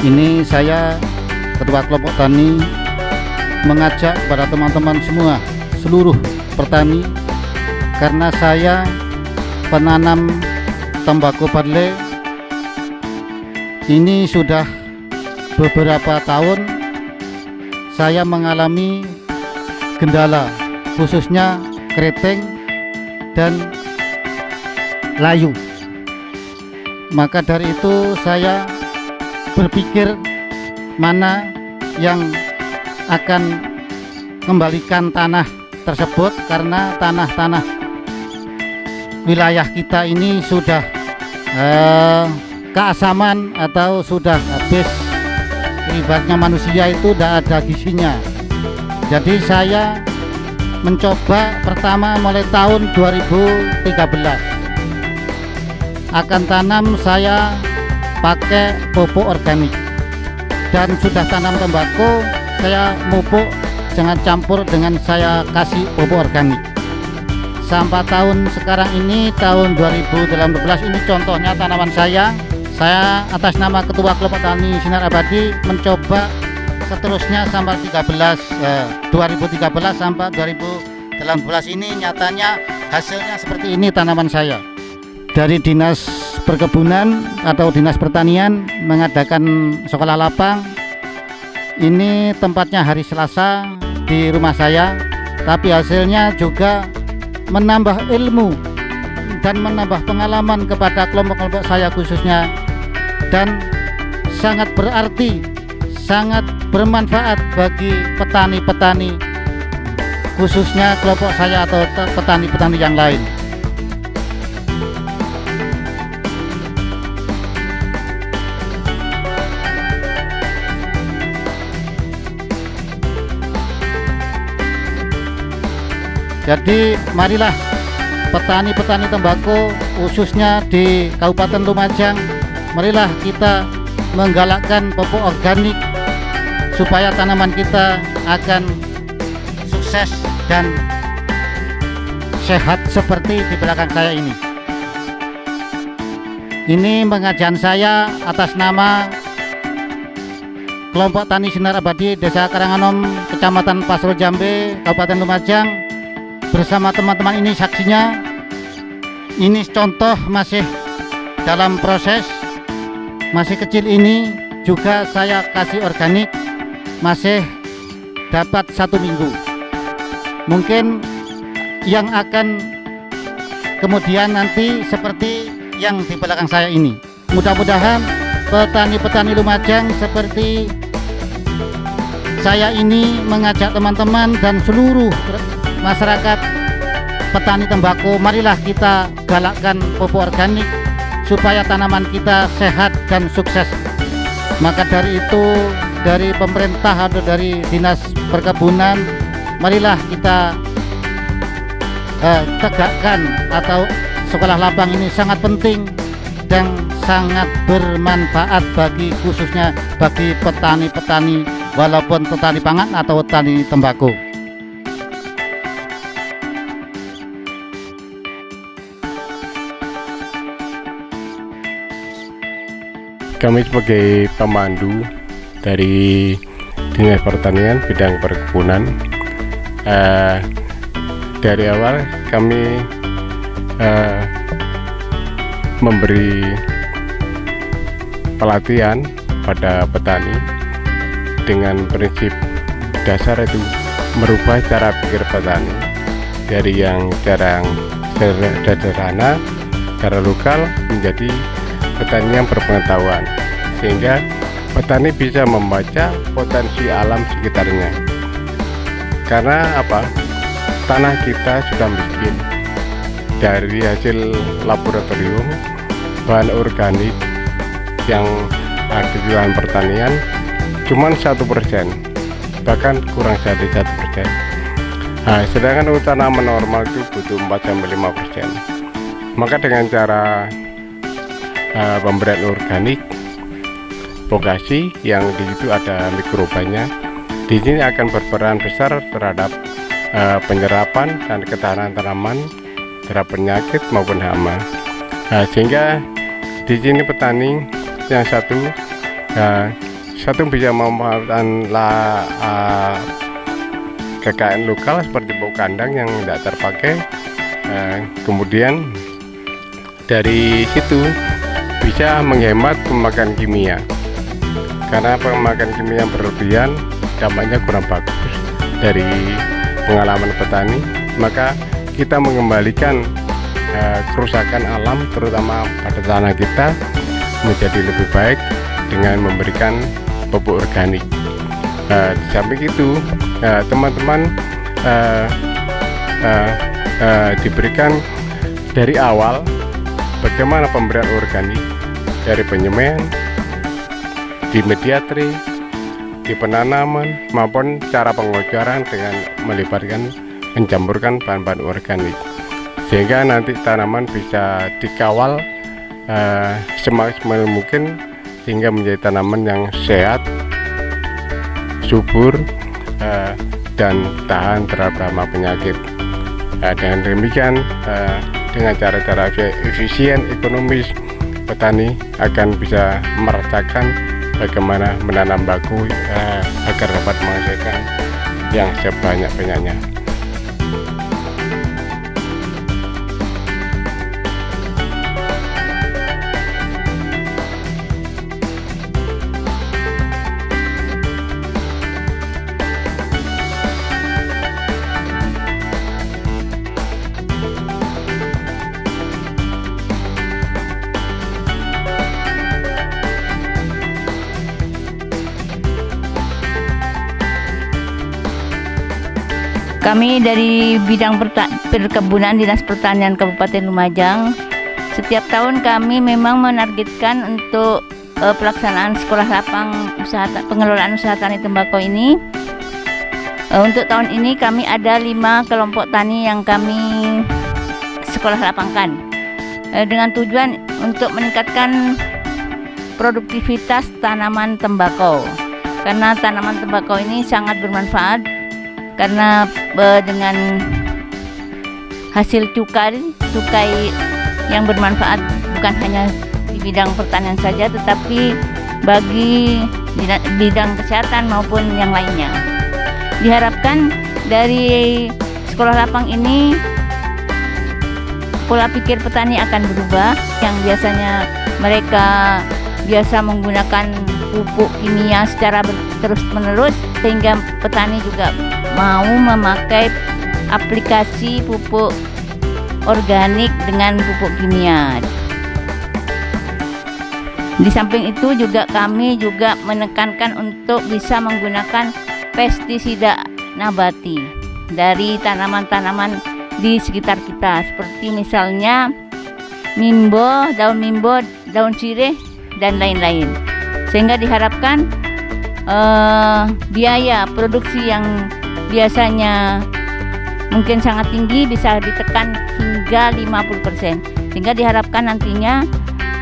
Ini saya Ketua Kelompok Tani mengajak kepada teman-teman semua, seluruh petani, karena saya penanam tembakau parle ini sudah beberapa tahun. Saya mengalami kendala khususnya keriting dan layu. Maka dari itu saya berpikir mana yang akan kembalikan tanah tersebut, karena tanah-tanah wilayah kita ini sudah keasaman atau sudah habis, ibaratnya manusia itu tidak ada gizinya. Jadi saya mencoba pertama mulai tahun 2013 akan tanam saya pakai pupuk organik, dan sudah tanam tembakau saya pupuk jangan campur dengan saya kasih pupuk organik. Sampai tahun sekarang ini tahun 2018 ini contohnya tanaman saya atas nama Ketua Kelompok Tani Sinar Abadi mencoba seterusnya sampai 2013 sampai 2018 ini nyatanya hasilnya seperti ini tanaman saya. Dari Dinas Perkebunan atau Dinas Pertanian mengadakan sekolah lapang. Ini tempatnya hari Selasa di rumah saya, tapi hasilnya juga menambah ilmu dan menambah pengalaman kepada kelompok-kelompok saya khususnya, dan sangat berarti, sangat bermanfaat bagi petani-petani khususnya kelompok saya atau petani-petani yang lain. Jadi marilah petani-petani tembakau khususnya di Kabupaten Lumajang, marilah kita menggalakkan pupuk organik supaya tanaman kita akan sukses dan sehat seperti di belakang saya ini. Ini pengajian saya atas nama Kelompok Tani Sinar Abadi Desa Karanganom, Kecamatan Pasro Jambe, Kabupaten Lumajang. Bersama teman-teman ini saksinya, ini contoh masih dalam proses, masih kecil ini juga saya kasih organik, masih dapat 1 minggu. Mungkin yang akan kemudian nanti seperti yang di belakang saya ini. Mudah-mudahan petani-petani Lumajang seperti saya ini mengajak teman-teman dan seluruh masyarakat petani tembakau, marilah kita galakkan pupuk organik supaya tanaman kita sehat dan sukses. Maka dari itu, dari pemerintah atau dari Dinas Perkebunan, marilah kita tegakkan atau sekolah lapang ini sangat penting dan sangat bermanfaat bagi khususnya bagi petani-petani, walaupun petani pangan atau petani tembakau. Kami sebagai pemandu dari Dinas Pertanian bidang perkebunan, dari awal kami memberi pelatihan pada petani dengan prinsip dasar, itu merubah cara pikir petani dari yang sederhana, cara lokal menjadi petani yang berpengetahuan, sehingga petani bisa membaca potensi alam sekitarnya. Karena apa? Tanah kita sudah miskin. Dari hasil laboratorium, bahan organik yang ada di lahan pertanian cuma 1%, bahkan kurang dari 1%. Nah, sedangkan untuk tanaman normal itu butuh 4-5%. Maka dengan cara pemberian organik vokasi yang di situ ada mikrobanya, di sini akan berperan besar terhadap penyerapan dan ketahanan tanaman terhadap penyakit maupun hama. Sehingga di sini petani yang satu satu bisa memanfaatkan KKN lokal seperti pupuk kandang yang tidak terpakai. Kemudian dari situ bisa menghemat pemakaian kimia, karena pemakaian kimia yang berlebihan dampaknya kurang bagus. Dari pengalaman petani, maka kita mengembalikan kerusakan alam terutama pada tanah kita menjadi lebih baik dengan memberikan pupuk organik. Di samping itu teman-teman diberikan dari awal bagaimana pemberian organik, dari penyemaian, di mediatri, di penanaman, maupun cara pengocoran dengan melibatkan mencampurkan bahan-bahan organik, sehingga nanti tanaman bisa dikawal semaksimal mungkin sehingga menjadi tanaman yang sehat, subur, dan tahan terhadap hama penyakit. Dengan demikian, dengan cara-cara efisien ekonomis, petani akan bisa merasakan bagaimana menanam baku agar dapat menghasilkan yang sebanyak-banyaknya. Kami dari bidang perkebunan Dinas Pertanian Kabupaten Lumajang, setiap tahun kami memang menargetkan untuk pelaksanaan sekolah lapang pengelolaan usaha tani tembakau ini. Untuk tahun ini kami ada 5 kelompok tani yang kami sekolah lapangkan dengan tujuan untuk meningkatkan produktivitas tanaman tembakau, karena tanaman tembakau ini sangat bermanfaat. Karena dengan hasil cukai yang bermanfaat bukan hanya di bidang pertanian saja, tetapi bagi bidang kesehatan maupun yang lainnya. Diharapkan dari sekolah lapang ini pola pikir petani akan berubah, yang biasanya mereka biasa menggunakan pupuk kimia secara terus-menerus, sehingga petani juga mau memakai aplikasi pupuk organik dengan pupuk kimia. Di samping itu juga kami juga menekankan untuk bisa menggunakan pestisida nabati dari tanaman-tanaman di sekitar kita, seperti misalnya mimbo, daun sirih, dan lain-lain, sehingga diharapkan biaya produksi yang biasanya mungkin sangat tinggi bisa ditekan hingga 50%, sehingga diharapkan nantinya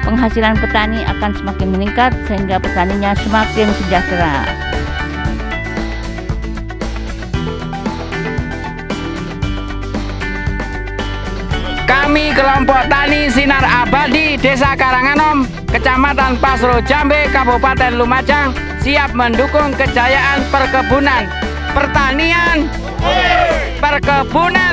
penghasilan petani akan semakin meningkat sehingga petaninya semakin sejahtera. Kami kelompok tani Sinar Abadi Desa Karanganom, Kecamatan Pasro Jambe, Kabupaten Lumajang, siap mendukung kejayaan perkebunan, pertanian, perkebunan.